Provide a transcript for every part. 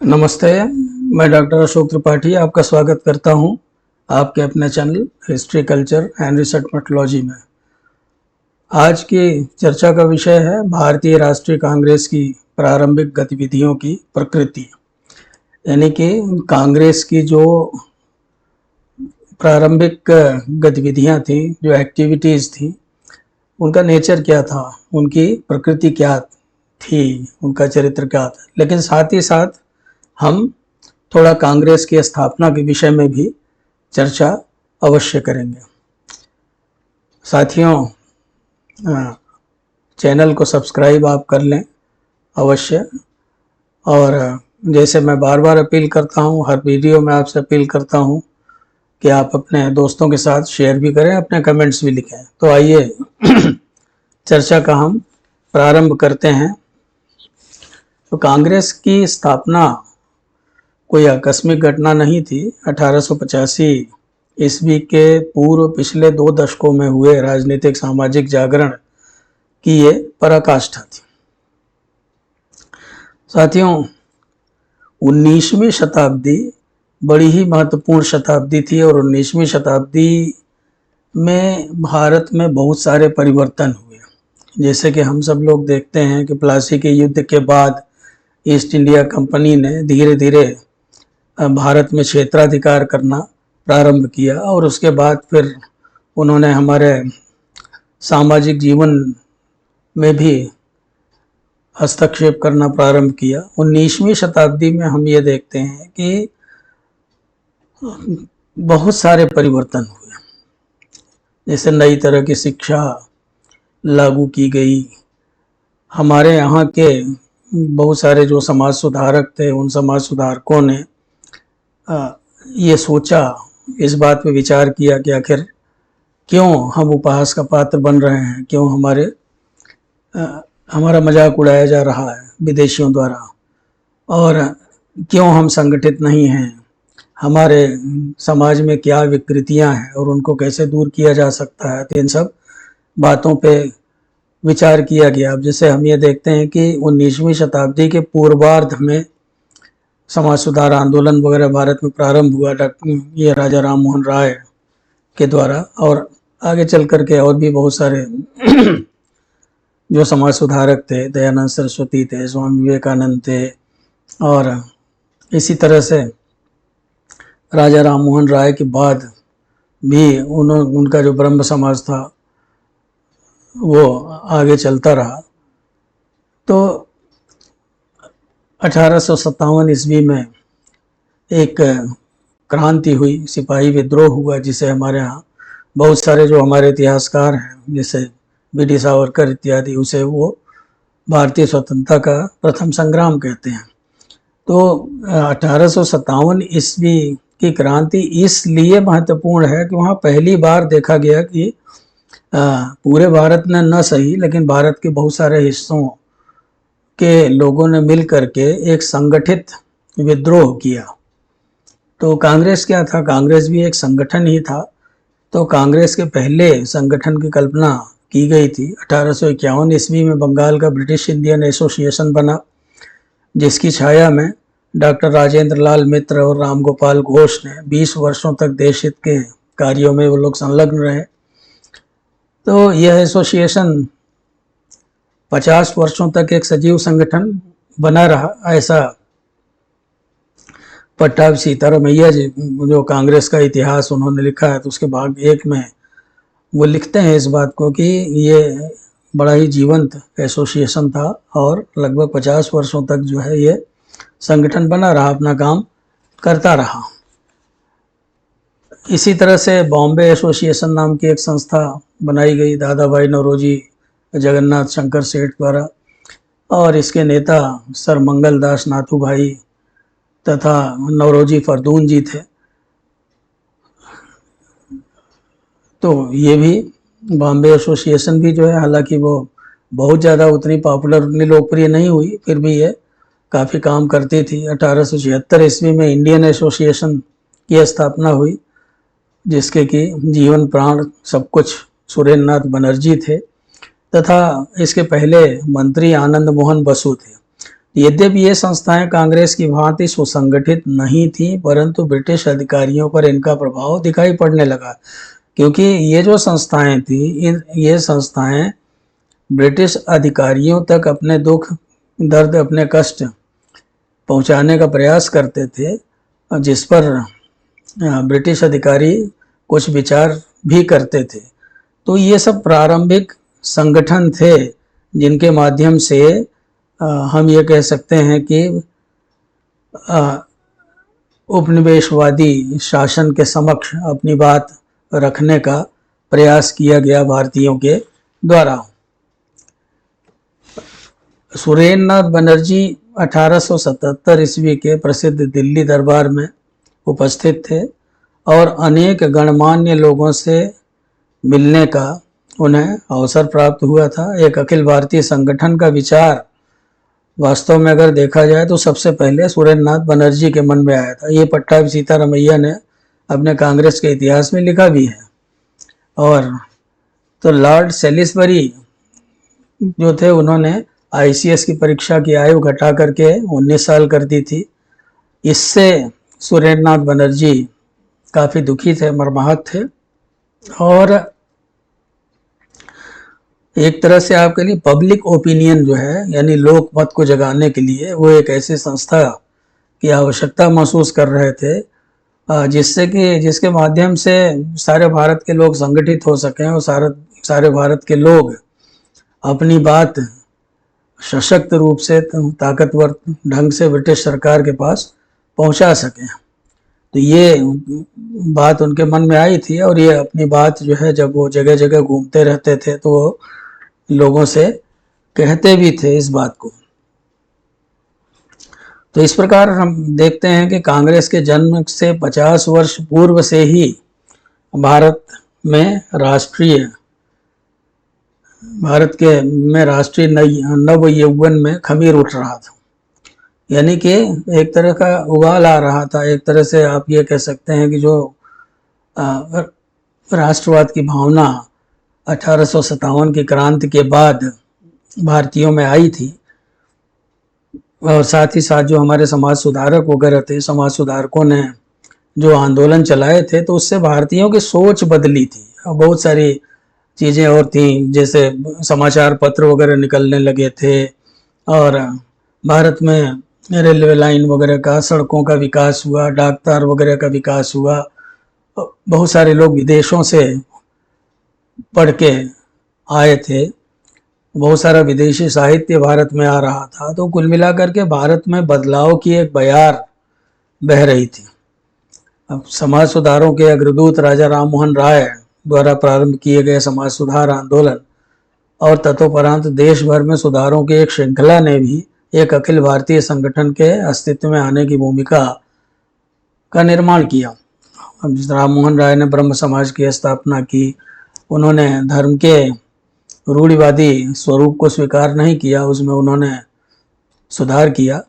नमस्ते। मैं डॉक्टर अशोक त्रिपाठी आपका स्वागत करता हूं आपके अपने channel history culture and research methodology में। आज की चर्चा का विषय है भारतीय राष्ट्रीय कांग्रेस की प्रारंभिक गतिविधियों की प्रकृति, यानी कि कांग्रेस की जो प्रारंभिक गतिविधियां थी, जो एक्टिविटीज़ थी, उनका नेचर क्या था, उनकी प्रकृति क्या थी, उनका चरित्र क्या था। लेकिन साथ ही साथ हम थोड़ा कांग्रेस की स्थापना के विषय में भी चर्चा अवश्य करेंगे। साथियों, चैनल को सब्सक्राइब आप कर लें अवश्य। और जैसे मैं बार बार अपील करता हूं, हर वीडियो में आपसे अपील करता हूं कि आप अपने दोस्तों के साथ शेयर भी करें, अपने कमेंट्स भी लिखें। तो आइए चर्चा का हम प्रारंभ करते हैं। तो कांग्रेस की स्थापना कोई आकस्मिक घटना नहीं थी। 1885 ईस्वी के पूर्व पिछले 2 दशकों में हुए राजनीतिक सामाजिक जागरण की ये पराकाष्ठा थी। साथियों, 19वीं शताब्दी बड़ी ही महत्वपूर्ण शताब्दी थी और 19वीं शताब्दी में भारत में बहुत सारे परिवर्तन हुए। जैसे कि हम सब लोग देखते हैं कि प्लासी के युद्ध के बाद ईस्ट इंडिया कंपनी ने धीरे धीरे भारत में क्षेत्राधिकार करना प्रारंभ किया और उसके बाद फिर उन्होंने हमारे सामाजिक जीवन में भी हस्तक्षेप करना प्रारंभ किया। 19वीं शताब्दी में हम ये देखते हैं कि बहुत सारे परिवर्तन हुए। जैसे नई तरह की शिक्षा लागू की गई। हमारे यहाँ के बहुत सारे जो समाज सुधारक थे, उन समाज सुधारकों ने ये सोचा, इस बात पे विचार किया कि आखिर क्यों हम उपहास का पात्र बन रहे हैं, क्यों हमारा मजाक उड़ाया जा रहा है विदेशियों द्वारा, और क्यों हम संगठित नहीं हैं, हमारे समाज में क्या विकृतियां हैं और उनको कैसे दूर किया जा सकता है। तो इन सब बातों पे विचार किया गया। अब जैसे हम ये देखते हैं कि 19वीं शताब्दी के पूर्वार्ध में समाज सुधार आंदोलन वगैरह भारत में प्रारंभ हुआ ये राजा राम मोहन राय के द्वारा, और आगे चल करके और भी बहुत सारे जो समाज सुधारक थे, दयानंद सरस्वती थे, स्वामी विवेकानंद थे, और इसी तरह से राजा राम मोहन राय के बाद भी उनका जो ब्रह्म समाज था वो आगे चलता रहा। तो 1857 ईस्वी में एक क्रांति हुई, सिपाही विद्रोह हुआ, जिसे हमारे यहाँ बहुत सारे जो हमारे इतिहासकार हैं, जैसे बी.डी. सावरकर इत्यादि, उसे वो भारतीय स्वतंत्रता का प्रथम संग्राम कहते हैं। तो 1857 ईस्वी की क्रांति इसलिए महत्वपूर्ण है कि वहाँ पहली बार देखा गया कि पूरे भारत में न सही, लेकिन भारत के बहुत सारे हिस्सों के लोगों ने मिल करके एक संगठित विद्रोह किया। तो कांग्रेस क्या था? कांग्रेस भी एक संगठन ही था। तो कांग्रेस के पहले संगठन की कल्पना की गई थी। 1851 ईस्वी में बंगाल का ब्रिटिश इंडियन एसोसिएशन बना, जिसकी छाया में डॉक्टर राजेंद्र लाल मित्र और राम गोपाल घोष ने 20 वर्षों तक देश हित के कार्यों में वो लोग संलग्न रहे। तो यह एसोसिएशन 50 वर्षों तक एक सजीव संगठन बना रहा, ऐसा पट्टाभी सीतारामैया जी जो कांग्रेस का इतिहास उन्होंने लिखा है, तो उसके भाग 1 में वो लिखते हैं इस बात को कि ये बड़ा ही जीवंत एसोसिएशन था और लगभग 50 वर्षों तक जो है ये संगठन बना रहा, अपना काम करता रहा। इसी तरह से बॉम्बे एसोसिएशन नाम की एक संस्था बनाई गई दादा भाई नौरोजी जगन्नाथ शंकर सेठ द्वारा, और इसके नेता सर मंगल दास नाथू भाई तथा नौरोजी फरदून जी थे। तो ये भी बॉम्बे एसोसिएशन भी जो है, हालांकि वो बहुत ज़्यादा उतनी पॉपुलर, उतनी लोकप्रिय नहीं हुई, फिर भी ये काफ़ी काम करती थी। 1876 ईस्वी में इंडियन एसोसिएशन की स्थापना हुई, जिसके कि जीवन प्राण सब कुछ सुरेंद्र नाथ बनर्जी थे, तथा इसके पहले मंत्री आनंद मोहन बसु थे। यद्यपि ये संस्थाएं कांग्रेस की भांति सुसंगठित नहीं थी, परंतु ब्रिटिश अधिकारियों पर इनका प्रभाव दिखाई पड़ने लगा, क्योंकि ये जो संस्थाएं थी, ये संस्थाएं ब्रिटिश अधिकारियों तक अपने दुख दर्द, अपने कष्ट पहुंचाने का प्रयास करते थे, जिस पर ब्रिटिश अधिकारी कुछ विचार भी करते थे। तो ये सब प्रारंभिक संगठन थे जिनके माध्यम से हम ये कह सकते हैं कि उपनिवेशवादी शासन के समक्ष अपनी बात रखने का प्रयास किया गया भारतीयों के द्वारा। सुरेंद्रनाथ बनर्जी 1877 ईस्वी के प्रसिद्ध दिल्ली दरबार में उपस्थित थे और अनेक गणमान्य लोगों से मिलने का उन्हें अवसर प्राप्त हुआ था। एक अखिल भारतीय संगठन का विचार वास्तव में अगर देखा जाए तो सबसे पहले सुरेंद्रनाथ बनर्जी के मन में आया था। ये पट्टाभी सीतारामैया ने अपने कांग्रेस के इतिहास में लिखा भी है। और तो लॉर्ड सेलिसबरी जो थे, उन्होंने ICS की परीक्षा की आयु घटा करके 19 साल कर दी थी। इससे सुरेंद्रनाथ बनर्जी काफ़ी दुखी थे, मर्माहत थे। और एक तरह से आपके लिए पब्लिक ओपिनियन जो है, यानी लोक मत को जगाने के लिए वो एक ऐसी संस्था की आवश्यकता महसूस कर रहे थे, जिसके माध्यम से सारे भारत के लोग संगठित हो सकें और सारे भारत के लोग अपनी बात सशक्त रूप से, ताकतवर ढंग से ब्रिटिश सरकार के पास पहुंचा सकें। तो ये बात उनके मन में आई थी और ये अपनी बात जो है, जब वो जगह जगह घूमते रहते थे तो वो लोगों से कहते भी थे इस बात को। तो इस प्रकार हम देखते हैं कि कांग्रेस के जन्म से 50 वर्ष पूर्व से ही भारत में राष्ट्रीय नव यौवन में खमीर उठ रहा था, यानी कि एक तरह का उबाल आ रहा था। एक तरह से आप ये कह सकते हैं कि जो राष्ट्रवाद की भावना 1857 की क्रांति के बाद भारतीयों में आई थी, और साथ ही साथ जो हमारे समाज सुधारक वगैरह थे, समाज सुधारकों ने जो आंदोलन चलाए थे, तो उससे भारतीयों की सोच बदली थी। और बहुत सारी चीज़ें और थी, जैसे समाचार पत्र वगैरह निकलने लगे थे, और भारत में रेलवे लाइन वगैरह का, सड़कों का विकास हुआ, डाक तार वगैरह का विकास हुआ। बहुत सारे लोग विदेशों से पढ़ के आए थे, बहुत सारा विदेशी साहित्य भारत में आ रहा था। तो कुल मिलाकर के भारत में बदलाव की एक बयार बह रही थी। अब समाज सुधारों के अग्रदूत राजा राम मोहन राय द्वारा प्रारंभ किए गए समाज सुधार आंदोलन और तत्परांत देश भर में सुधारों की एक श्रृंखला ने भी एक अखिल भारतीय संगठन के अस्तित्व में आने की भूमिका का निर्माण किया। अब राम मोहन राय ने ब्रह्म समाज की स्थापना की। उन्होंने धर्म के रूढ़िवादी स्वरूप को स्वीकार नहीं किया, उसमें उन्होंने सुधार किया।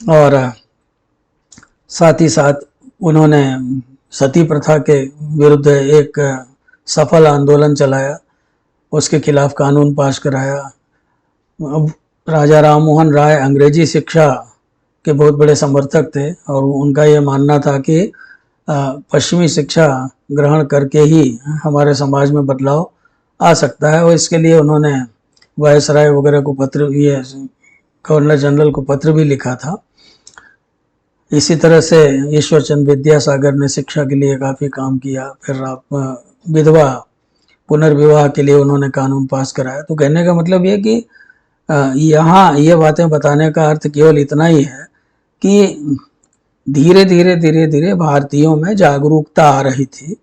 और साथ ही साथ उन्होंने सती प्रथा के विरुद्ध एक सफल आंदोलन चलाया, उसके खिलाफ कानून पास कराया। अब राजा राम मोहन राय अंग्रेजी शिक्षा के बहुत बड़े समर्थक थे और उनका ये मानना था कि पश्चिमी शिक्षा ग्रहण करके ही हमारे समाज में बदलाव आ सकता है। और इसके लिए उन्होंने वायसराय वगैरह को पत्र, ये गवर्नर जनरल को पत्र भी लिखा था। इसी तरह से ईश्वर चंद्र विद्यासागर ने शिक्षा के लिए काफ़ी काम किया। फिर विधवा पुनर्विवाह के लिए उन्होंने कानून पास कराया। तो कहने का मतलब ये कि यहाँ ये बातें बताने का अर्थ केवल इतना ही है कि धीरे धीरे भारतीयों में जागरूकता आ रही थी,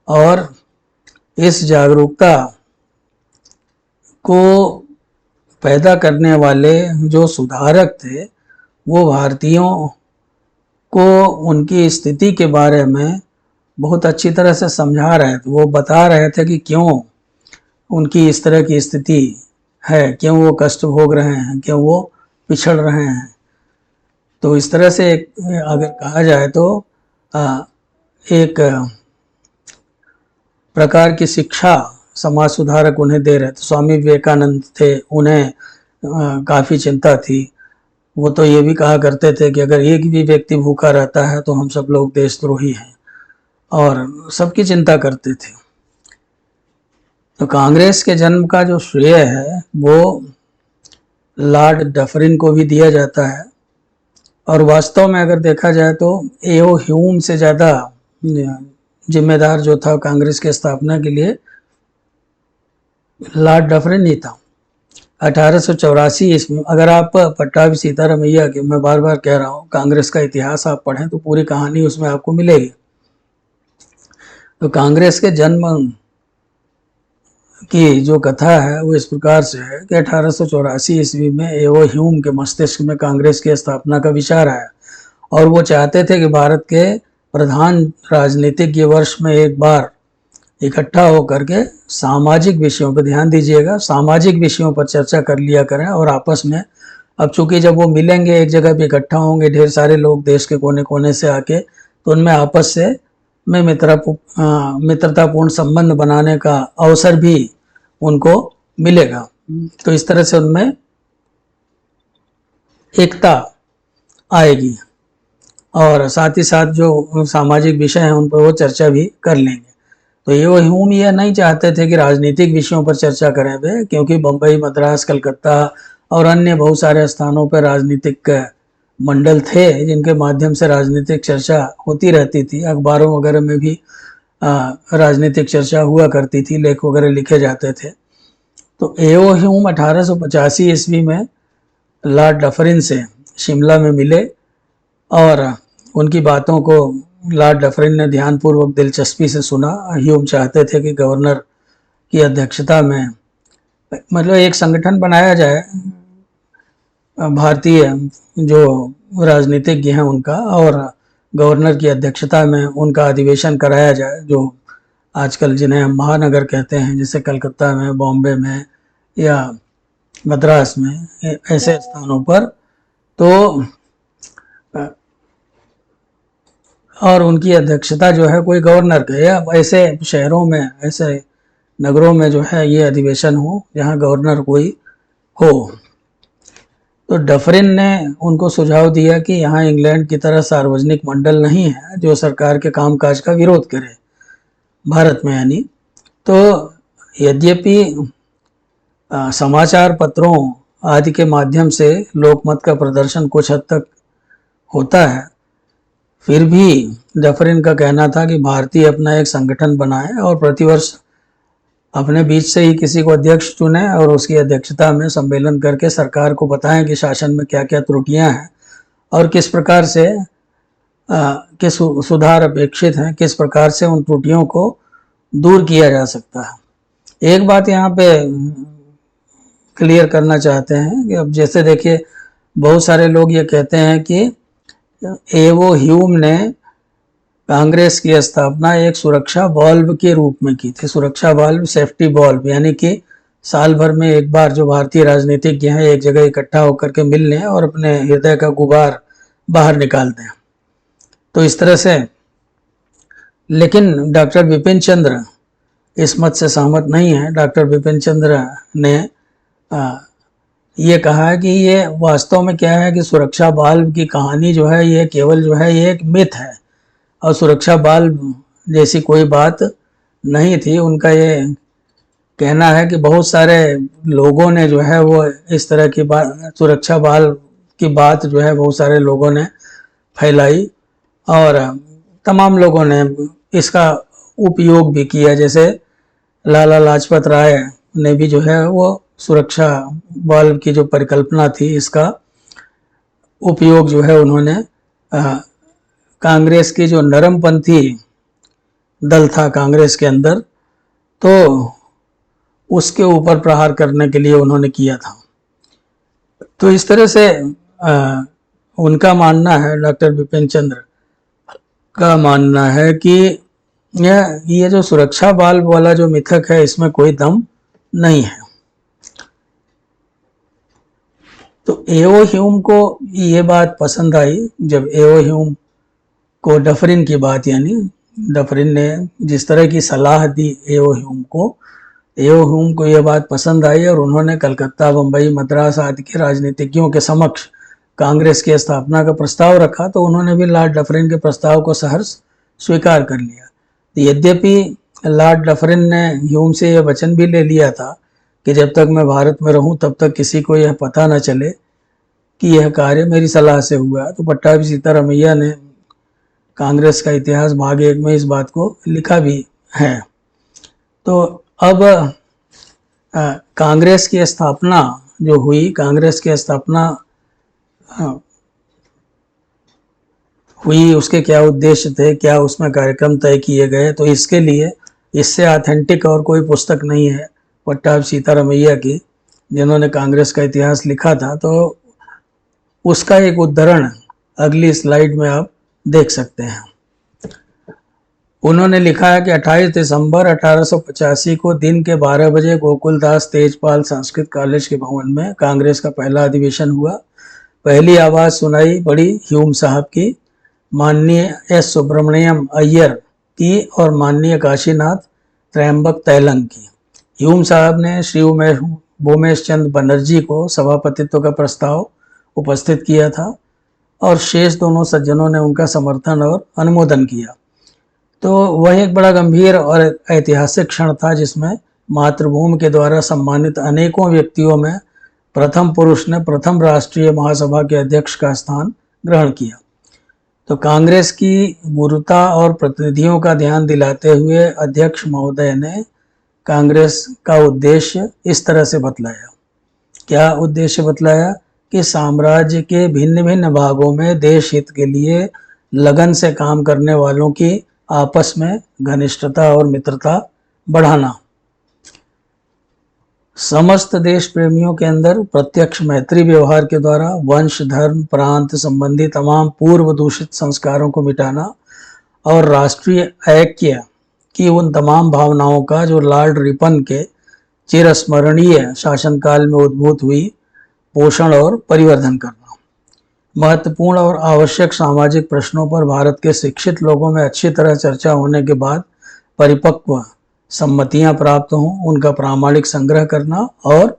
और इस जागरूकता को पैदा करने वाले जो सुधारक थे, वो भारतीयों को उनकी स्थिति के बारे में बहुत अच्छी तरह से समझा रहे थे। वो बता रहे थे कि क्यों उनकी इस तरह की स्थिति है, क्यों वो कष्ट भोग रहे हैं, क्यों वो पिछड़ रहे हैं। तो इस तरह से अगर कहा जाए तो एक प्रकार की शिक्षा समाज सुधारक उन्हें दे रहे थे। स्वामी विवेकानंद थे, उन्हें काफ़ी चिंता थी। वो तो ये भी कहा करते थे कि अगर एक भी व्यक्ति भूखा रहता है तो हम सब लोग देशद्रोही हैं, और सबकी चिंता करते थे। तो कांग्रेस के जन्म का जो श्रेय है वो लॉर्ड डफरिन को भी दिया जाता है, और वास्तव में अगर देखा जाए तो एओ ह्यूम से ज़्यादा जिम्मेदार जो था कांग्रेस की स्थापना के लिए लॉर्ड डफरिन ही था। 1884 ईस्वी, अगर आप पट्टाभी सीतारामैया के, मैं बार बार कह रहा हूँ, कांग्रेस का इतिहास आप पढ़ें तो पूरी कहानी उसमें आपको मिलेगी। तो कांग्रेस के जन्म की जो कथा है वो इस प्रकार से है कि 1884 ईस्वी में एओ ह्यूम के मस्तिष्क में कांग्रेस की स्थापना का विचार आया, और वो चाहते थे कि भारत के प्रधान राजनीतिज्ञ वर्ष में एक बार इकट्ठा होकर के सामाजिक विषयों पर, ध्यान दीजिएगा, सामाजिक विषयों पर चर्चा कर लिया करें, और आपस में, अब चूंकि जब वो मिलेंगे एक जगह पे इकट्ठा होंगे ढेर सारे लोग देश के कोने कोने से आके, तो उनमें आपस से में मित्रतापूर्ण संबंध बनाने का अवसर भी उनको मिलेगा। तो इस तरह से उनमें एकता आएगी, और साथ ही साथ जो सामाजिक विषय हैं उन पर वो चर्चा भी कर लेंगे। तो ये ह्यूम ये नहीं चाहते थे कि राजनीतिक विषयों पर चर्चा करें वे, क्योंकि बम्बई, मद्रास, कलकत्ता और अन्य बहुत सारे स्थानों पर राजनीतिक मंडल थे जिनके माध्यम से राजनीतिक चर्चा होती रहती थी। अखबारों वगैरह में भी राजनीतिक चर्चा हुआ करती थी, लेख वगैरह लिखे जाते थे। तो एओ ह्यूम 1885 ईस्वी में लॉर्ड डफरिन से शिमला में मिले, और उनकी बातों को लॉर्ड डफरिन ने ध्यानपूर्वक दिलचस्पी से सुना। ह्यूम चाहते थे कि गवर्नर की अध्यक्षता में, मतलब एक संगठन बनाया जाए भारतीय जो राजनीतिज्ञ हैं उनका, और गवर्नर की अध्यक्षता में उनका अधिवेशन कराया जाए, जो आजकल जिन्हें हम महानगर कहते हैं, जैसे कलकत्ता में, बॉम्बे में या मद्रास में, ऐसे स्थानों पर। तो और उनकी अध्यक्षता जो है कोई गवर्नर करे, या ऐसे शहरों में, ऐसे नगरों में जो है ये अधिवेशन हो जहाँ गवर्नर कोई हो। तो डफरिन ने उनको सुझाव दिया कि यहाँ इंग्लैंड की तरह सार्वजनिक मंडल नहीं है जो सरकार के कामकाज का विरोध करे, भारत में यानी। तो यद्यपि समाचार पत्रों आदि के माध्यम से लोकमत का प्रदर्शन कुछ हद तक होता है, फिर भी डफरिन का कहना था कि भारतीय अपना एक संगठन बनाए और प्रतिवर्ष अपने बीच से ही किसी को अध्यक्ष चुने, और उसकी अध्यक्षता में सम्मेलन करके सरकार को बताएं कि शासन में क्या क्या त्रुटियां हैं और किस प्रकार से किस सुधार अपेक्षित हैं, किस प्रकार से उन त्रुटियों को दूर किया जा सकता है। एक बात यहाँ पे क्लियर करना चाहते हैं कि अब जैसे देखिए, बहुत सारे लोग ये कहते हैं कि एओ ह्यूम ने कांग्रेस की स्थापना एक सुरक्षा वाल्व के रूप में की थी। सुरक्षा वाल्व, सेफ्टी वाल्व, यानी कि साल भर में एक बार जो भारतीय राजनीतिज्ञ हैं एक जगह इकट्ठा होकर के मिल लें और अपने हृदय का गुबार बाहर निकाल दें। तो इस तरह से, लेकिन डॉक्टर बिपिन चंद्र इस मत से सहमत नहीं है। डॉक्टर बिपिन चंद्र ने ये कहा है कि ये वास्तव में क्या है कि सुरक्षा वाल्व की कहानी जो है ये केवल जो है ये एक मिथ है, और सुरक्षा वाल्व जैसी कोई बात नहीं थी। उनका ये कहना है कि बहुत सारे लोगों ने जो है वो इस तरह की बात, सुरक्षा वाल्व की बात जो है बहुत सारे लोगों ने फैलाई, और तमाम लोगों ने इसका उपयोग भी किया। जैसे लाला लाजपत राय ने भी जो है वो सुरक्षा वाल्व की जो परिकल्पना थी इसका उपयोग जो है उन्होंने कांग्रेस की जो नरमपंथी दल था कांग्रेस के अंदर, तो उसके ऊपर प्रहार करने के लिए उन्होंने किया था। तो इस तरह से उनका मानना है, डॉक्टर बिपिन चंद्र का मानना है कि ये जो सुरक्षा वाल्व वाला जो मिथक है इसमें कोई दम नहीं है। तो एओ ह्यूम को ये बात पसंद आई जब एओ ह्यूम को डफरिन की बात, यानी डफरिन ने जिस तरह की सलाह दी एओ ह्यूम को ये बात पसंद आई, और उन्होंने कलकत्ता, बम्बई, मद्रास आदि के राजनीतिज्ञों के समक्ष कांग्रेस की स्थापना का प्रस्ताव रखा तो उन्होंने भी लॉर्ड डफरिन के प्रस्ताव को सहर्ष स्वीकार कर लिया। यद्यपि लॉर्ड डफरिन ने ह्यूम से यह वचन भी ले लिया था कि जब तक मैं भारत में रहूं तब तक किसी को यह पता न चले कि यह कार्य मेरी सलाह से हुआ। तो पट्टाभी सीतारामैया ने कांग्रेस का इतिहास भाग 1 में इस बात को लिखा भी है। तो अब कांग्रेस की स्थापना जो हुई, कांग्रेस की स्थापना हुई, उसके क्या उद्देश्य थे, क्या उसमें कार्यक्रम तय किए गए, तो इसके लिए इससे ऑथेंटिक और कोई पुस्तक नहीं है पट्टाभी सीतारामैया की जिन्होंने कांग्रेस का इतिहास लिखा था। तो उसका एक उद्धरण अगली स्लाइड में आप देख सकते हैं। उन्होंने लिखा है कि 28 दिसंबर 1885 को दिन के 12 बजे गोकुलदास तेजपाल संस्कृत कॉलेज के भवन में कांग्रेस का पहला अधिवेशन हुआ। पहली आवाज़ सुनाई पड़ी ह्यूम साहब की, माननीय एस सुब्रमण्यम अय्यर की और माननीय काशीनाथ त्रयंबक तैलंग की। ह्यूम साहब ने श्री भूमेश चंद बनर्जी को सभापतित्व का प्रस्ताव उपस्थित किया था और शेष दोनों सज्जनों ने उनका समर्थन और अनुमोदन किया। तो वह एक बड़ा गंभीर और ऐतिहासिक क्षण था जिसमें मातृभूमि के द्वारा सम्मानित अनेकों व्यक्तियों में प्रथम पुरुष ने प्रथम राष्ट्रीय महासभा के अध्यक्ष का स्थान ग्रहण किया। तो कांग्रेस की गुरुता और प्रतिनिधियों का ध्यान दिलाते हुए अध्यक्ष महोदय ने कांग्रेस का उद्देश्य इस तरह से बतलाया। क्या उद्देश्य बतलाया कि साम्राज्य के भिन्न भिन्न भागों में देश हित के लिए लगन से काम करने वालों की आपस में घनिष्ठता और मित्रता बढ़ाना, समस्त देश प्रेमियों के अंदर प्रत्यक्ष मैत्री व्यवहार के द्वारा वंश, धर्म, प्रांत संबंधी तमाम पूर्व दूषित संस्कारों को मिटाना और राष्ट्रीय ऐक्य की उन तमाम भावनाओं का जो लॉर्ड रिपन के चिरस्मरणीय शासनकाल में उद्भूत हुई पोषण और परिवर्धन करना। महत्वपूर्ण और आवश्यक सामाजिक प्रश्नों पर भारत के शिक्षित लोगों में अच्छी तरह चर्चा होने के बाद परिपक्व सम्मतियां प्राप्त हों, उनका प्रामाणिक संग्रह करना और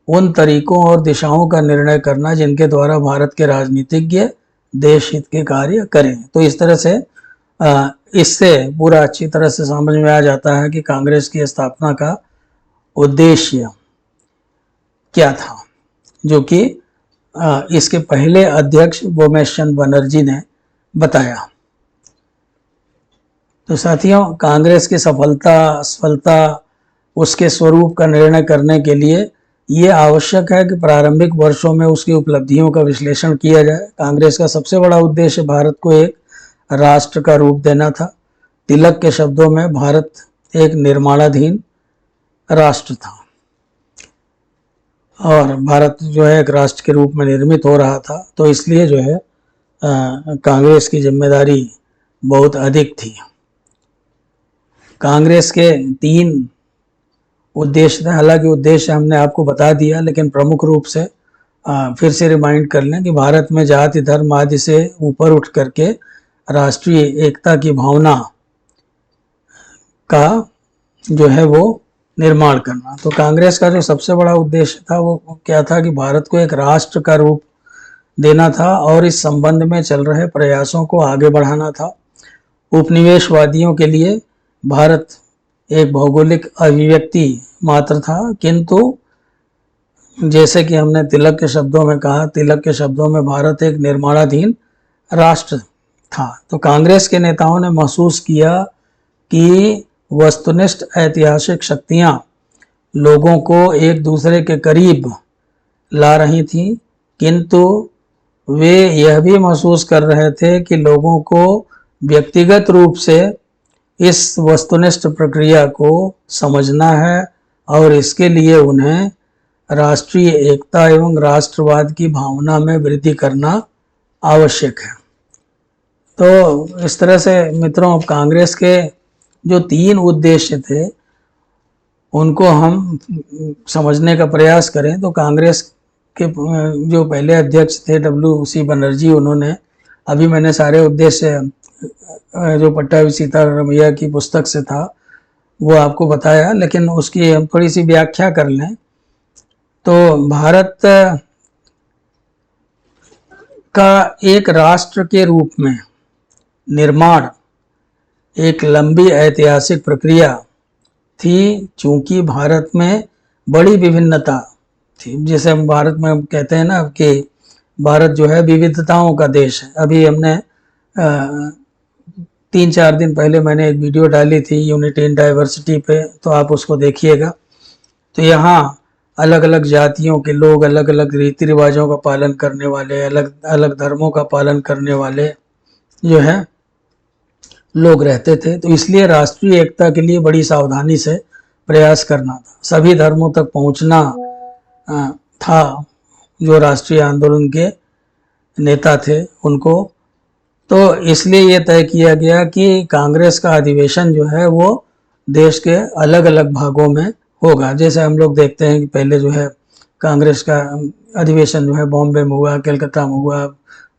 उन तरीकों और दिशाओं का निर्णय करना जिनके द्वारा भारत के राजनीतिज्ञ देश हित के कार्य करें। तो इस तरह से इससे पूरा अच्छी तरह से समझ में आ जाता है कि कांग्रेस की स्थापना का उद्देश्य क्या था, जो कि इसके पहले अध्यक्ष भूमेश चंद बनर्जी ने बताया। तो साथियों, कांग्रेस की सफलता असफलता उसके स्वरूप का निर्णय करने के लिए ये आवश्यक है कि प्रारंभिक वर्षों में उसकी उपलब्धियों का विश्लेषण किया जाए। कांग्रेस का सबसे बड़ा उद्देश्य भारत को एक राष्ट्र का रूप देना था। तिलक के शब्दों में भारत एक निर्माणाधीन राष्ट्र था और भारत जो है एक राष्ट्र के रूप में निर्मित हो रहा था। तो इसलिए जो है कांग्रेस की जिम्मेदारी बहुत अधिक थी। कांग्रेस के 3 उद्देश्य थे। हालांकि उद्देश्य हमने आपको बता दिया, लेकिन प्रमुख रूप से फिर से रिमाइंड कर लें कि भारत में जाति धर्म आदि से ऊपर उठ करके राष्ट्रीय एकता की भावना का जो है वो निर्माण करना। तो कांग्रेस का जो सबसे बड़ा उद्देश्य था वो क्या था कि भारत को एक राष्ट्र का रूप देना था और इस संबंध में चल रहे प्रयासों को आगे बढ़ाना था। उपनिवेशवादियों के लिए भारत एक भौगोलिक अभिव्यक्ति मात्र था, किंतु जैसे कि हमने तिलक के शब्दों में कहा, तिलक के शब्दों में भारत एक निर्माणाधीन राष्ट्र था। तो कांग्रेस के नेताओं ने महसूस किया कि वस्तुनिष्ठ ऐतिहासिक शक्तियां लोगों को एक दूसरे के करीब ला रही थीं, किंतु वे यह भी महसूस कर रहे थे कि लोगों को व्यक्तिगत रूप से इस वस्तुनिष्ठ प्रक्रिया को समझना है और इसके लिए उन्हें राष्ट्रीय एकता एवं राष्ट्रवाद की भावना में वृद्धि करना आवश्यक है। तो इस तरह से मित्रों, कांग्रेस के जो 3 उद्देश्य थे उनको हम समझने का प्रयास करें तो कांग्रेस के जो पहले अध्यक्ष थे WC बनर्जी, उन्होंने अभी मैंने सारे उद्देश्य जो पट्टाभी सीतारामैया की पुस्तक से था वो आपको बताया, लेकिन उसकी हम थोड़ी सी व्याख्या कर लें तो भारत का एक राष्ट्र के रूप में निर्माण एक लंबी ऐतिहासिक प्रक्रिया थी, चूंकि भारत में बड़ी विभिन्नता थी। जैसे हम भारत में कहते हैं ना कि भारत जो है विविधताओं का देश है। अभी हमने 3-4 दिन पहले मैंने एक वीडियो डाली थी यूनिटी इन डाइवर्सिटी पे, तो आप उसको देखिएगा। तो यहाँ अलग अलग जातियों के लोग, अलग अलग रीति रिवाजों का पालन करने वाले, अलग अलग धर्मों का पालन करने वाले जो है लोग रहते थे। तो इसलिए राष्ट्रीय एकता के लिए बड़ी सावधानी से प्रयास करना था, सभी धर्मों तक पहुंचना था। जो राष्ट्रीय आंदोलन के नेता थे उनको, तो इसलिए ये तय किया गया कि कांग्रेस का अधिवेशन जो है वो देश के अलग अलग भागों में होगा। जैसे हम लोग देखते हैं कि पहले जो है कांग्रेस का अधिवेशन जो है बॉम्बे में हुआ, कलकत्ता में हुआ,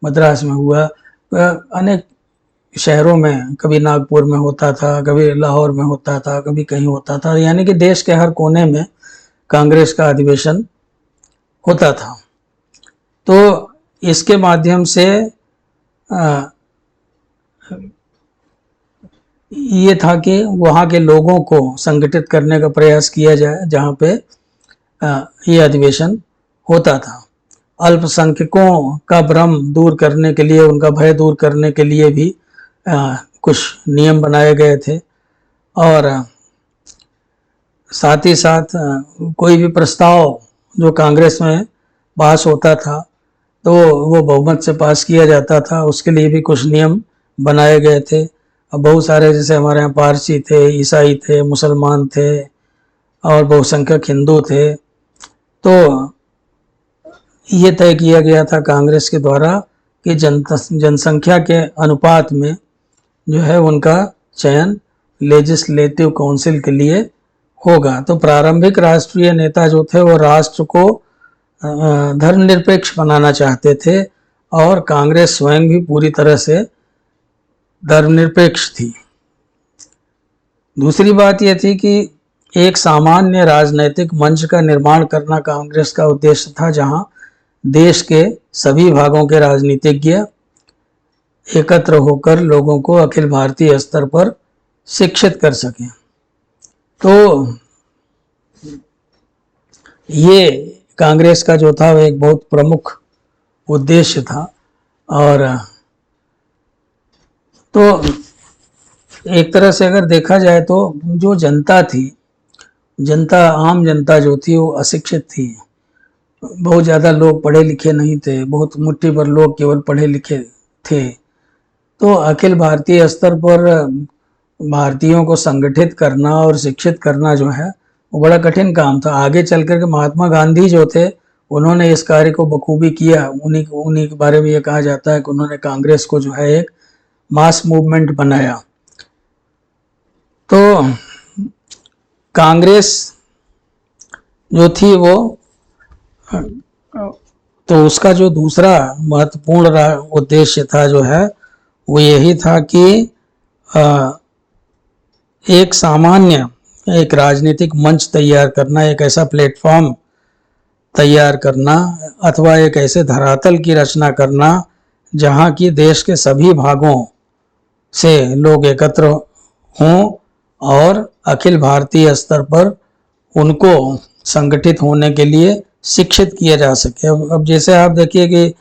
मद्रास में हुआ, अनेक शहरों में, कभी नागपुर में होता था, कभी लाहौर में होता था, कभी कहीं होता था। यानी कि देश के हर कोने में कांग्रेस का अधिवेशन होता था। तो इसके माध्यम से ये था कि वहाँ के लोगों को संगठित करने का प्रयास किया जाए जहाँ पे ये अधिवेशन होता था। अल्पसंख्यकों का भ्रम दूर करने के लिए, उनका भय दूर करने के लिए भी कुछ नियम बनाए गए थे, और साथ ही साथ कोई भी प्रस्ताव जो कांग्रेस में पास होता था तो वो बहुमत से पास किया जाता था। उसके लिए भी कुछ नियम बनाए गए थे। अब बहुत सारे, जैसे हमारे यहाँ पारसी थे, ईसाई थे, मुसलमान थे और बहुसंख्यक हिंदू थे। तो ये तय किया गया था कांग्रेस के द्वारा कि जनसंख्या के अनुपात में जो है उनका चयन लेजिस्लेटिव काउंसिल के लिए होगा। तो प्रारंभिक राष्ट्रीय नेता जो थे वो राष्ट्र को धर्मनिरपेक्ष बनाना चाहते थे, और कांग्रेस स्वयं भी पूरी तरह से धर्मनिरपेक्ष थी। दूसरी बात यह थी कि एक सामान्य राजनैतिक मंच का निर्माण करना कांग्रेस का उद्देश्य था, जहां देश के सभी भागों के राजनीतिज्ञ एकत्र होकर लोगों को अखिल भारतीय स्तर पर शिक्षित कर सकें। तो ये कांग्रेस का जो था वो एक बहुत प्रमुख उद्देश्य था। और तो एक तरह से अगर देखा जाए तो जो जनता थी, आम जनता जो थी वो अशिक्षित थी। बहुत ज़्यादा लोग पढ़े लिखे नहीं थे, बहुत मुट्ठी भर लोग केवल पढ़े लिखे थे। तो अखिल भारतीय स्तर पर भारतीयों को संगठित करना और शिक्षित करना जो है वो बड़ा कठिन काम था। आगे चल कर के महात्मा गांधी जो थे उन्होंने इस कार्य को बखूबी किया। उन्हीं के बारे में ये कहा जाता है कि उन्होंने कांग्रेस को जो है एक मास मूवमेंट बनाया। तो कांग्रेस जो थी वो, तो उसका जो दूसरा महत्वपूर्ण उद्देश्य था जो है वो यही था कि एक सामान्य एक राजनीतिक मंच तैयार करना, एक ऐसा प्लेटफॉर्म तैयार करना, अथवा एक ऐसे धरातल की रचना करना जहां की देश के सभी भागों से लोग एकत्र हों और अखिल भारतीय स्तर पर उनको संगठित होने के लिए शिक्षित किया जा सके। अब जैसे आप देखिए कि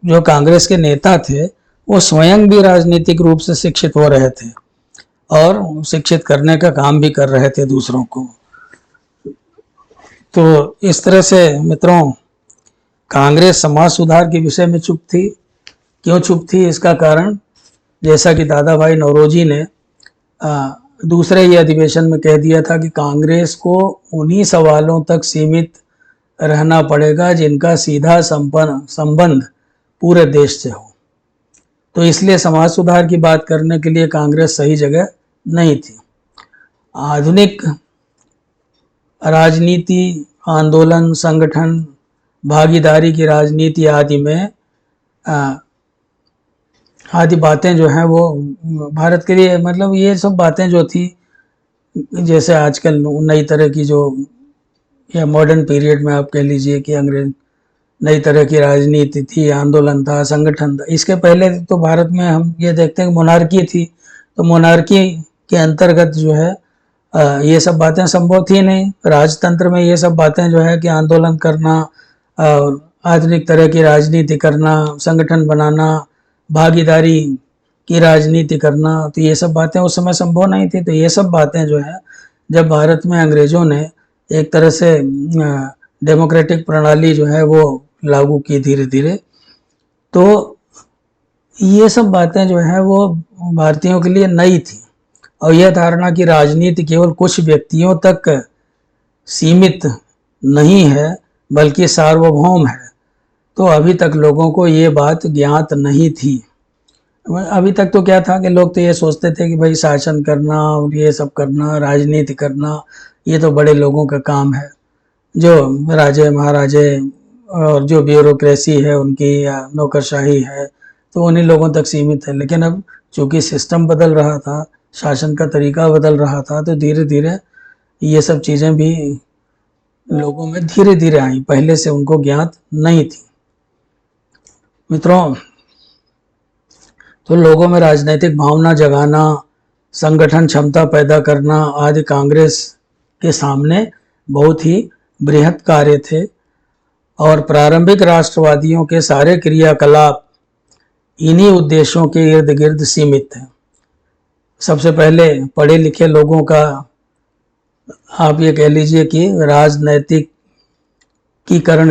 जो कांग्रेस के नेता थे वो स्वयं भी राजनीतिक रूप से शिक्षित हो रहे थे और शिक्षित करने का काम भी कर रहे थे दूसरों को। तो इस तरह से मित्रों, कांग्रेस समाज सुधार के विषय में चुप थी। क्यों चुप थी? इसका कारण, जैसा कि दादा भाई नौरोजी ने दूसरे ही अधिवेशन में कह दिया था कि कांग्रेस को उन्हीं सवालों तक सीमित रहना पड़ेगा जिनका सीधा संबंध पूरे देश से हो। तो इसलिए समाज सुधार की बात करने के लिए कांग्रेस सही जगह नहीं थी। आधुनिक राजनीति, आंदोलन, संगठन, भागीदारी की राजनीति आदि में आदि बातें जो हैं वो भारत के लिए, मतलब ये सब बातें जो थी, जैसे आजकल नई तरह की जो, या मॉडर्न पीरियड में आप कह लीजिए कि अंग्रेज नई तरह की राजनीति थी, आंदोलन था, संगठन था। इसके पहले तो भारत में हम ये देखते हैं कि मोनार्की थी, तो मोनार्की के अंतर्गत जो है ये सब बातें संभव थी नहीं। राजतंत्र में ये सब बातें जो है कि आंदोलन करना, आधुनिक तरह की राजनीति करना, संगठन बनाना, भागीदारी की राजनीति करना, तो ये सब बातें उस समय संभव नहीं थी। तो ये सब बातें जो है जब भारत में अंग्रेजों ने एक तरह से डेमोक्रेटिक प्रणाली जो है वो लागू की धीरे धीरे, तो ये सब बातें जो है वो भारतीयों के लिए नई थी। और यह धारणा कि राजनीति केवल कुछ व्यक्तियों तक सीमित नहीं है बल्कि सार्वभौम है, तो अभी तक लोगों को ये बात ज्ञात नहीं थी। अभी तक तो क्या था कि लोग तो ये सोचते थे कि भाई शासन करना और ये सब करना, राजनीति करना, ये तो बड़े लोगों का काम है, जो राजे महाराजे और जो ब्यूरोक्रेसी है उनकी या नौकरशाही है, तो उन्हीं लोगों तक सीमित है। लेकिन अब चूंकि सिस्टम बदल रहा था, शासन का तरीका बदल रहा था, तो धीरे धीरे ये सब चीज़ें भी लोगों में धीरे धीरे आई, पहले से उनको ज्ञात नहीं थी। मित्रों, तो लोगों में राजनीतिक भावना जगाना, संगठन क्षमता पैदा करना आदि कांग्रेस के सामने बहुत ही बृहत कार्य थे। और प्रारंभिक राष्ट्रवादियों के सारे क्रियाकलाप इन्हीं उद्देश्यों के इर्द गिर्द सीमित थे। सबसे पहले पढ़े लिखे लोगों का, आप ये कह लीजिए कि राजनैतिकीकरण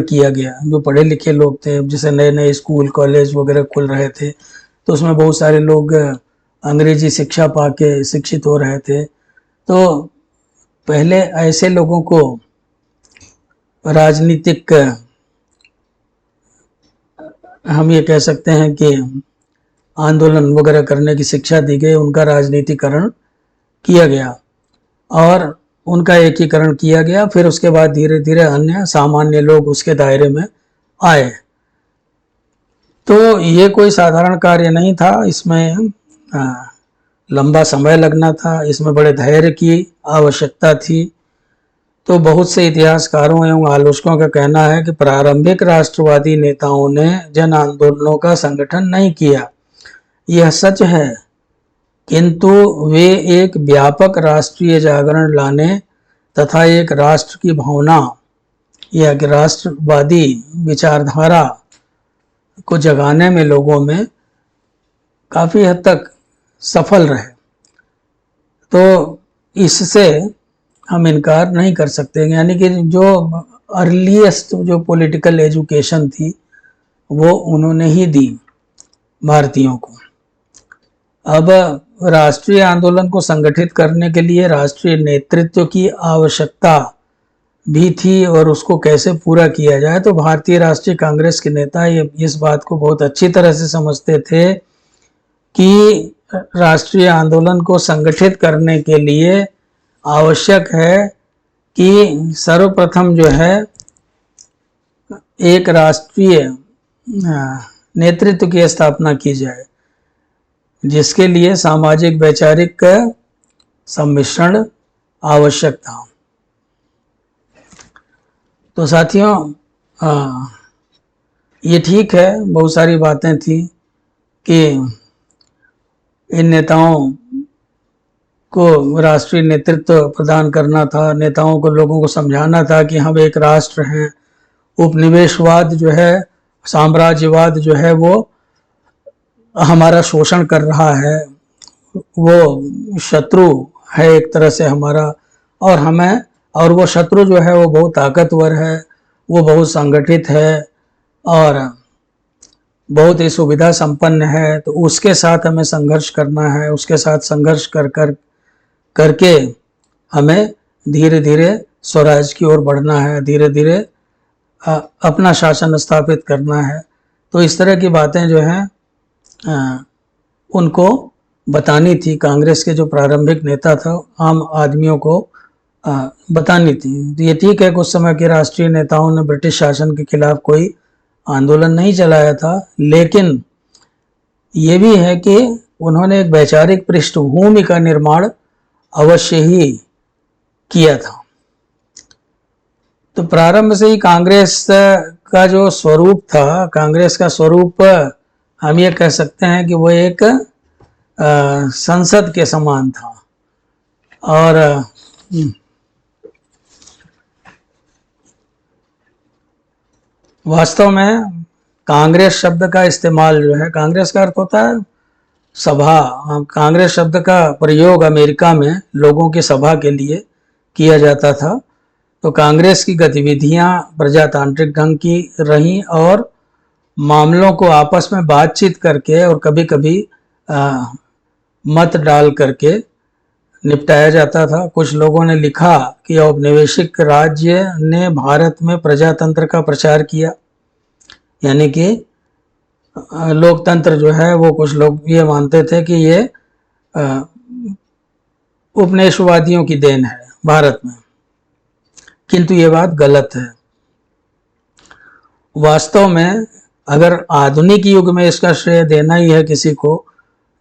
किया गया। जो पढ़े लिखे लोग थे, जैसे नए नए स्कूल कॉलेज वगैरह खुल रहे थे, तो उसमें बहुत सारे लोग अंग्रेजी शिक्षा पाके शिक्षित हो रहे थे। तो पहले ऐसे लोगों को राजनीतिक, हम ये कह सकते हैं कि आंदोलन वगैरह करने की शिक्षा दी गई, उनका राजनीतिकरण किया गया और उनका एकीकरण किया गया। फिर उसके बाद धीरे धीरे अन्य सामान्य लोग उसके दायरे में आए। तो ये कोई साधारण कार्य नहीं था, इसमें लंबा समय लगना था, इसमें बड़े धैर्य की आवश्यकता थी। तो बहुत से इतिहासकारों एवं आलोचकों का कहना है कि प्रारंभिक राष्ट्रवादी नेताओं ने जन आंदोलनों का संगठन नहीं किया, यह सच है, किंतु वे एक व्यापक राष्ट्रीय जागरण लाने तथा एक राष्ट्र की भावना या राष्ट्रवादी विचारधारा को जगाने में लोगों में काफ़ी हद तक सफल रहे। तो इससे हम इनकार नहीं कर सकते। यानी कि जो अर्लीस्ट जो पॉलिटिकल एजुकेशन थी वो उन्होंने ही दी भारतीयों को। अब राष्ट्रीय आंदोलन को संगठित करने के लिए राष्ट्रीय नेतृत्व की आवश्यकता भी थी और उसको कैसे पूरा किया जाए, तो भारतीय राष्ट्रीय कांग्रेस के नेता इस बात को बहुत अच्छी तरह से समझते थे कि राष्ट्रीय आंदोलन को संगठित करने के लिए आवश्यक है कि सर्वप्रथम जो है एक राष्ट्रीय नेतृत्व की स्थापना की जाए, जिसके लिए सामाजिक वैचारिक सम्मिश्रण आवश्यक था। तो साथियों, ये ठीक है, बहुत सारी बातें थी कि इन नेताओं को राष्ट्रीय नेतृत्व प्रदान करना था, नेताओं को लोगों को समझाना था कि हम एक राष्ट्र हैं, उपनिवेशवाद जो है, साम्राज्यवाद जो है वो हमारा शोषण कर रहा है, वो शत्रु है एक तरह से हमारा, और वो शत्रु जो है वो बहुत ताकतवर है, वो बहुत संगठित है और बहुत ही सुविधा संपन्न है। तो उसके साथ हमें संघर्ष करना है, उसके साथ संघर्ष करके हमें धीरे धीरे स्वराज की ओर बढ़ना है, धीरे धीरे अपना शासन स्थापित करना है। तो इस तरह की बातें जो हैं उनको बतानी थी, कांग्रेस के जो प्रारंभिक नेता था आम आदमियों को बतानी थी। तो ये ठीक है, कुछ समय के राष्ट्रीय नेताओं ने ब्रिटिश शासन के खिलाफ कोई आंदोलन नहीं चलाया था, लेकिन ये भी है कि उन्होंने एक वैचारिक पृष्ठभूमि का निर्माण अवश्य ही किया था। तो प्रारंभ से ही कांग्रेस का जो स्वरूप था, कांग्रेस का स्वरूप, हम ये कह सकते हैं कि वो एक संसद के समान था। और वास्तव में कांग्रेस शब्द का इस्तेमाल जो है, कांग्रेस का अर्थ होता है सभा। कांग्रेस शब्द का प्रयोग अमेरिका में लोगों की सभा के लिए किया जाता था। तो कांग्रेस की गतिविधियां प्रजातांत्रिक ढंग की रहीं और मामलों को आपस में बातचीत करके और कभी कभी मत डाल करके निपटाया जाता था। कुछ लोगों ने लिखा कि औपनिवेशिक राज्य ने भारत में प्रजातंत्र का प्रचार किया, यानी कि लोकतंत्र जो है वो कुछ लोग ये मानते थे कि ये उपनिवेशवादियों की देन है भारत में, किंतु ये बात गलत है। वास्तव में अगर आधुनिक युग में इसका श्रेय देना ही है किसी को,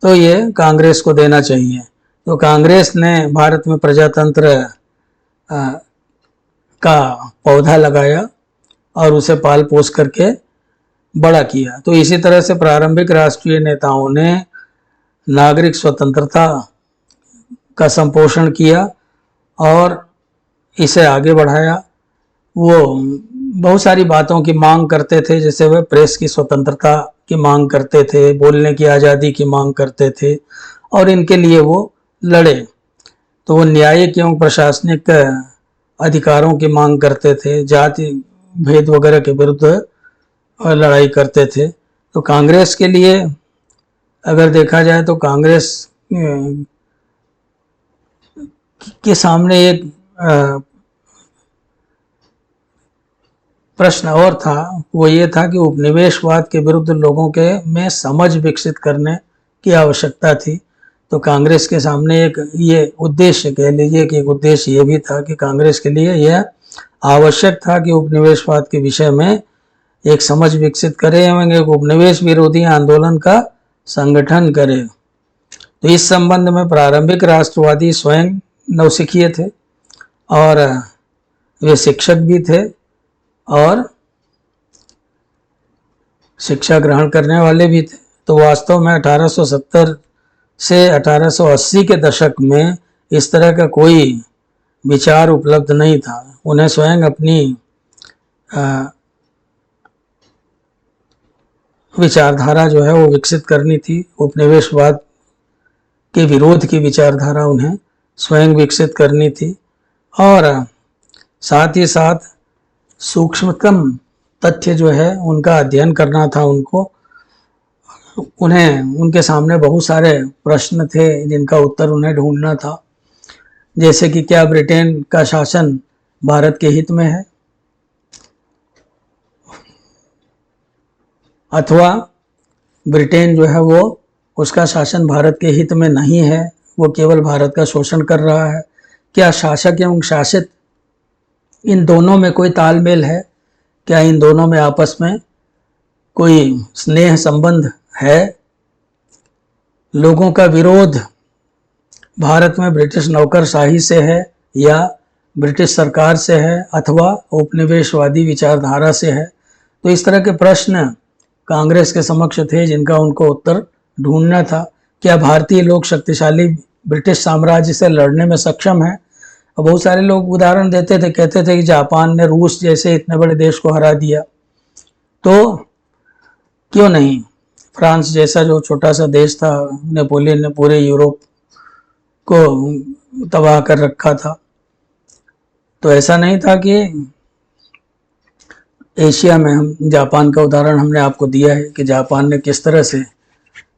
तो ये कांग्रेस को देना चाहिए। तो कांग्रेस ने भारत में प्रजातंत्र का पौधा लगाया और उसे पाल पोस करके बड़ा किया। तो इसी तरह से प्रारंभिक राष्ट्रीय नेताओं ने नागरिक स्वतंत्रता का संपोषण किया और इसे आगे बढ़ाया। वो बहुत सारी बातों की मांग करते थे, जैसे वह प्रेस की स्वतंत्रता की मांग करते थे, बोलने की आज़ादी की मांग करते थे और इनके लिए वो लड़े। तो वो न्यायिक एवं प्रशासनिक अधिकारों की मांग करते थे, जाति भेद वगैरह के विरुद्ध लड़ाई करते थे। तो कांग्रेस के लिए अगर देखा जाए तो कांग्रेस के सामने एक प्रश्न और था, वो ये था कि उपनिवेशवाद के विरुद्ध लोगों के में समझ विकसित करने की आवश्यकता थी। तो कांग्रेस के सामने एक ये उद्देश्य, कह लीजिए कि एक उद्देश्य ये भी था कि कांग्रेस के लिए यह आवश्यक था कि उपनिवेशवाद के विषय में एक समझ विकसित करे एवं एक उपनिवेश विरोधी आंदोलन का संगठन करे। तो इस संबंध में प्रारंभिक राष्ट्रवादी स्वयं नवसिखिए थे और वे शिक्षक भी थे और शिक्षा ग्रहण करने वाले भी थे। तो वास्तव में 1870 से 1880 के दशक में इस तरह का कोई विचार उपलब्ध नहीं था। उन्हें स्वयं अपनी विचारधारा जो है वो विकसित करनी थी। उपनिवेशवाद के विरोध की विचारधारा उन्हें स्वयं विकसित करनी थी और साथ ही साथ सूक्ष्मतम तथ्य जो है उनका अध्ययन करना था उनको। उन्हें उनके सामने बहुत सारे प्रश्न थे जिनका उत्तर उन्हें ढूंढना था, जैसे कि क्या ब्रिटेन का शासन भारत के हित में है अथवा ब्रिटेन जो है वो उसका शासन भारत के हित में नहीं है, वो केवल भारत का शोषण कर रहा है। क्या शासक एवं शासित इन दोनों में कोई तालमेल है? क्या इन दोनों में आपस में कोई स्नेह संबंध है? लोगों का विरोध भारत में ब्रिटिश नौकरशाही से है या ब्रिटिश सरकार से है अथवा उपनिवेशवादी विचारधारा से है? तो इस तरह के प्रश्न कांग्रेस के समक्ष थे जिनका उनको उत्तर ढूंढना था। क्या भारतीय लोग शक्तिशाली ब्रिटिश साम्राज्य से लड़ने में सक्षम हैं? और बहुत सारे लोग उदाहरण देते थे, कहते थे कि जापान ने रूस जैसे इतने बड़े देश को हरा दिया, तो क्यों नहीं फ्रांस जैसा जो छोटा सा देश था, नेपोलियन ने पूरे यूरोप को तबाह कर रखा था। तो ऐसा नहीं था कि एशिया में, हम जापान का उदाहरण हमने आपको दिया है कि जापान ने किस तरह से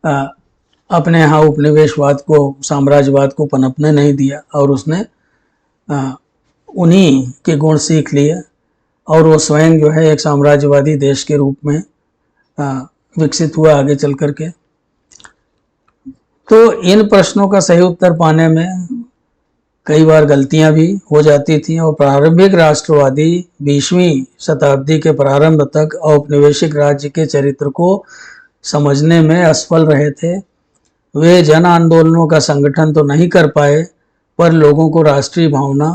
अपने यहाँ उपनिवेशवाद को, साम्राज्यवाद को पनपने नहीं दिया और उसने उन्हीं के गुण सीख लिए और वो स्वयं जो है एक साम्राज्यवादी देश के रूप में विकसित हुआ आगे चल करके। तो इन प्रश्नों का सही उत्तर पाने में कई बार गलतियां भी हो जाती थी और प्रारंभिक राष्ट्रवादी 20वीं शताब्दी के प्रारंभ तक औपनिवेशिक राज्य के चरित्र को समझने में असफल रहे थे। वे जन आंदोलनों का संगठन तो नहीं कर पाए, पर लोगों को राष्ट्रीय भावना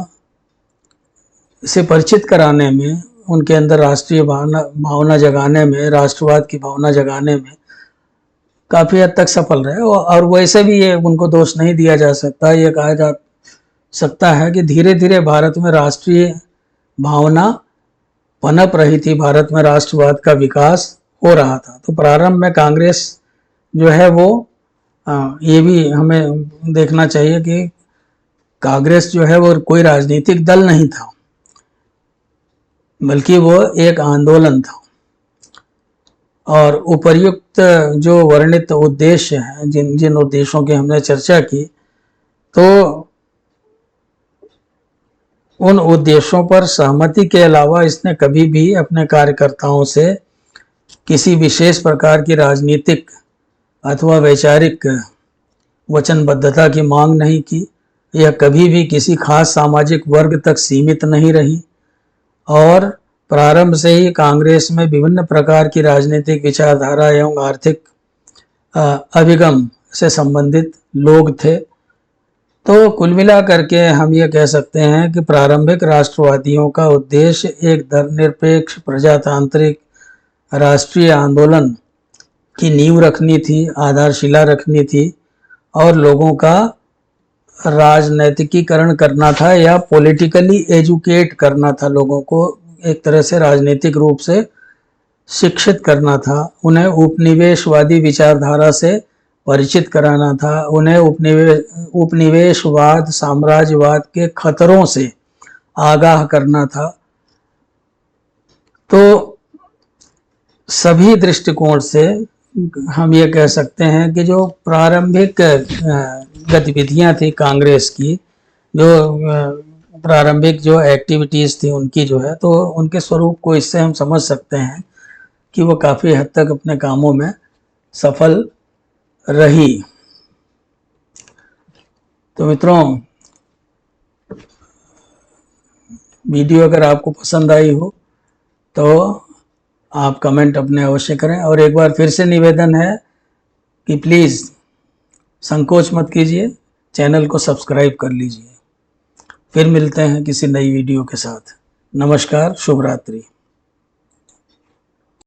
से परिचित कराने में उनके अंदर राष्ट्रीय भावना जगाने में, राष्ट्रवाद की भावना जगाने में काफ़ी हद तक सफल रहे। और वैसे भी ये उनको दोष नहीं दिया जा सकता। ये कहा जा सकता है कि धीरे धीरे भारत में राष्ट्रीय भावना पनप रही थी, भारत में राष्ट्रवाद का विकास हो रहा था। तो प्रारंभ में कांग्रेस जो है वो ये भी हमें देखना चाहिए कि कांग्रेस जो है वो कोई राजनीतिक दल नहीं था, बल्कि वो एक आंदोलन था। और उपर्युक्त जो वर्णित उद्देश्य हैं, जिन उद्देश्यों की हमने चर्चा की, तो उन उद्देश्यों पर सहमति के अलावा इसने कभी भी अपने कार्यकर्ताओं से किसी विशेष प्रकार की राजनीतिक अथवा वैचारिक वचनबद्धता की मांग नहीं की। यह कभी भी किसी खास सामाजिक वर्ग तक सीमित नहीं रही और प्रारंभ से ही कांग्रेस में विभिन्न प्रकार की राजनीतिक विचारधारा एवं आर्थिक अभिगम से संबंधित लोग थे। तो कुल मिलाकर के हम ये कह सकते हैं कि प्रारंभिक राष्ट्रवादियों का उद्देश्य एक धर्मनिरपेक्ष प्रजातांत्रिक राष्ट्रीय आंदोलन की नींव रखनी थी, आधारशिला रखनी थी और लोगों का राजनैतिकीकरण करना था या पॉलिटिकली एजुकेट करना था, लोगों को एक तरह से राजनीतिक रूप से शिक्षित करना था, उन्हें उपनिवेशवादी विचारधारा से परिचित कराना था, उन्हें उपनिवेशवाद साम्राज्यवाद के खतरों से आगाह करना था। तो सभी दृष्टिकोण से हम ये कह सकते हैं कि जो प्रारंभिक गतिविधियां थी कांग्रेस की, जो प्रारंभिक जो एक्टिविटीज़ थी उनकी जो है, तो उनके स्वरूप को इससे हम समझ सकते हैं कि वो काफ़ी हद तक अपने कामों में सफल रही। तो मित्रों, वीडियो अगर आपको पसंद आई हो तो आप कमेंट अपने अवश्य करें। और एक बार फिर से निवेदन है कि प्लीज़ संकोच मत कीजिए, चैनल को सब्सक्राइब कर लीजिए। फिर मिलते हैं किसी नई वीडियो के साथ। नमस्कार, शुभ रात्रि।